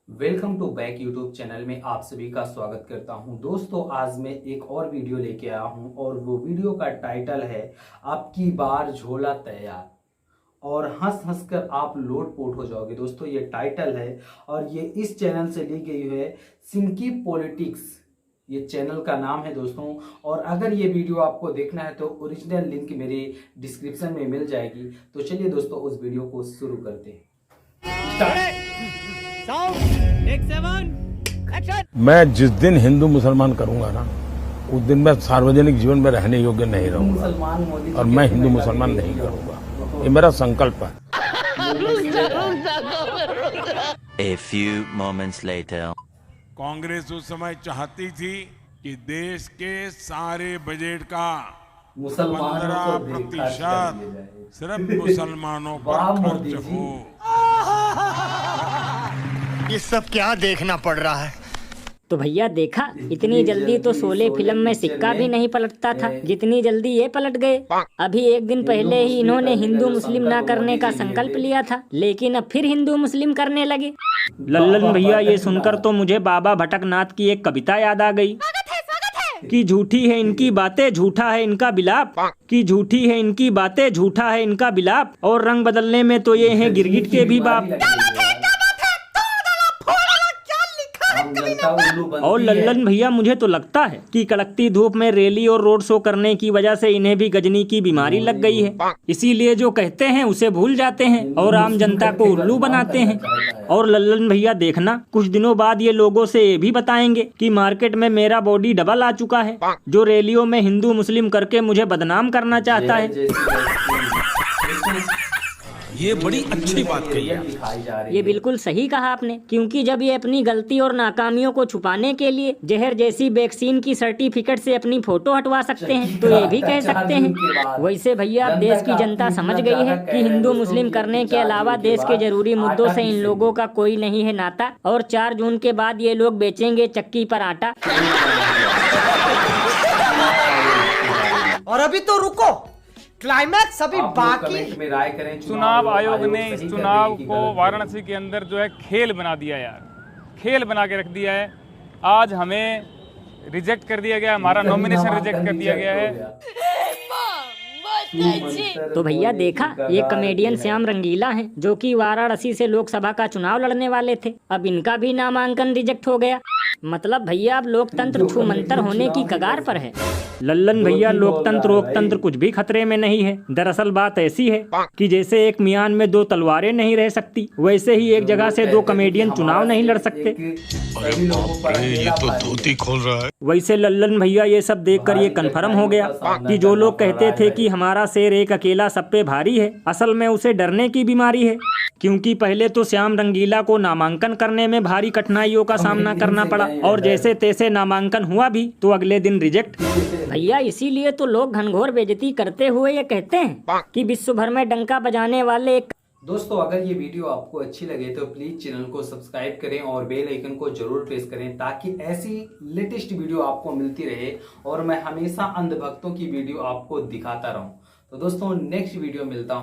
Welcome to back YouTube channel में आप सभी का स्वागत करता हूं। दोस्तों आज मैं एक और वीडियो लेके आया हूं और वो वीडियो का टाइटल है आपकी बार झोला तैयार और हंस हंस कर आप लोटपोट हो जाओगे। दोस्तों ये टाइटल है और ये इस चैनल से ली गई है सिंकी पॉलिटिक्स, ये चैनल का नाम है दोस्तों। और अगर ये वीडियो आपको देखना है तो ओरिजिनल लिंक मेरे डिस्क्रिप्शन में मिल जाएगी। तो चलिए दोस्तों उस वीडियो को शुरू करते हैं। मैं जिस दिन हिंदू मुसलमान करूंगा ना उस दिन मैं सार्वजनिक जीवन में रहने योग्य नहीं रहूंगा और मैं हिंदू मुसलमान नहीं करूंगा। ये मेरा संकल्प है। A few moments later. Congress उस समय चाहती थी कि देश के सारे बजट का 15% सिर्फ मुसलमानों पर खर्च हो। ये सब क्या देखना पड़ रहा है? तो भैया देखा, इतनी जल्दी तो शोले फिल्म में सिक्का भी नहीं पलटता था जितनी जल्दी ये पलट गए। अभी एक दिन पहले ही इन्होंने हिंदू मुस्लिम ना करने का संकल्प लिया था, लेकिन अब फिर हिंदू मुस्लिम करने लगे। लल्लन भैया ये सुनकर तो मुझे बाबा भटकनाथ की एक कविता याद आ गई कि झूठी है इनकी बातें झूठा है इनका बिलाप, कि झूठी है इनकी बातें झूठा है इनका बिलाप, और रंग बदलने में तो ये हैं गिरगिट के भी बाप। और लल्लन भैया मुझे तो लगता है कि कड़कती धूप में रैली और रोड शो करने की वजह से इन्हें भी गजनी की बीमारी लग गई है, इसीलिए जो कहते हैं उसे भूल जाते हैं और आम जनता को उल्लू बनाते हैं। और लल्लन भैया देखना, कुछ दिनों बाद ये लोगों से ये भी बताएंगे कि मार्केट में मेरा बॉडी डबल आ चुका है, जो रैलियों में हिंदू मुस्लिम करके मुझे बदनाम करना चाहता है। ये बड़ी अच्छी बात कही है। ये बिल्कुल सही कहा आपने, क्योंकि जब ये अपनी गलती और नाकामियों को छुपाने के लिए जहर जैसी वैक्सीन की सर्टिफिकेट से अपनी फोटो हटवा सकते हैं तो ये भी कह सकते हैं। वैसे भैया अब देश की जनता समझ गई है कि हिंदू मुस्लिम करने के अलावा देश के जरूरी मुद्दों से इन लोगों का कोई नहीं है नाता, और 4 जून के बाद ये लोग बेचेंगे चक्की पर आटा। और अभी तो रुको, क्लाइमैक्स अभी बाकी। में राय करें। चुनाव आयोग ने इस चुनाव को वाराणसी के अंदर जो है खेल बना दिया यार, खेल बना के रख दिया है। आज हमें रिजेक्ट कर दिया गया, हमारा नॉमिनेशन रिजेक्ट कर दिया गया है। तो भैया देखा, ये कमेडियन श्याम रंगीला हैं जो कि वाराणसी से लोकसभा का चुनाव लड़ने वाले थे, अब इनका भी नामांकन रिजेक्ट हो गया। मतलब भैया अब लोकतंत्र छूमंतर होने की कगार पर है। लल्लन भैया लोकतंत्र वोकतंत्र कुछ भी खतरे में नहीं है। दरअसल बात ऐसी है कि जैसे एक मियान में 2 तलवारें नहीं रह सकती, वैसे ही एक जगह से 2 कमेडियन चुनाव नहीं लड़ सकते। ये तो धोती खोल रहा है। वैसे लल्लन भैया ये सब देखकर ये कन्फर्म हो गया कि जो लोग कहते थे कि हमारा शेर एक अकेला सब पे भारी है, असल में उसे डरने की बीमारी है। क्योंकि पहले तो श्याम रंगीला को नामांकन करने में भारी कठिनाइयों का सामना करना पड़ा, और जैसे तैसे नामांकन हुआ भी तो अगले दिन रिजेक्ट। भैया इसीलिए तो लोग घनघोर बेइज्जती करते हुए ये कहते हैं कि विश्व भर में डंका बजाने वाले। दोस्तों अगर ये वीडियो आपको अच्छी लगे तो प्लीज चैनल को सब्सक्राइब करें और बेल आइकन को जरूर प्रेस करें, ताकि ऐसी लेटेस्ट वीडियो आपको मिलती रहे और मैं हमेशा अंधभक्तों की वीडियो आपको दिखाता रहूं। तो दोस्तों नेक्स्ट वीडियो मिलता हूं।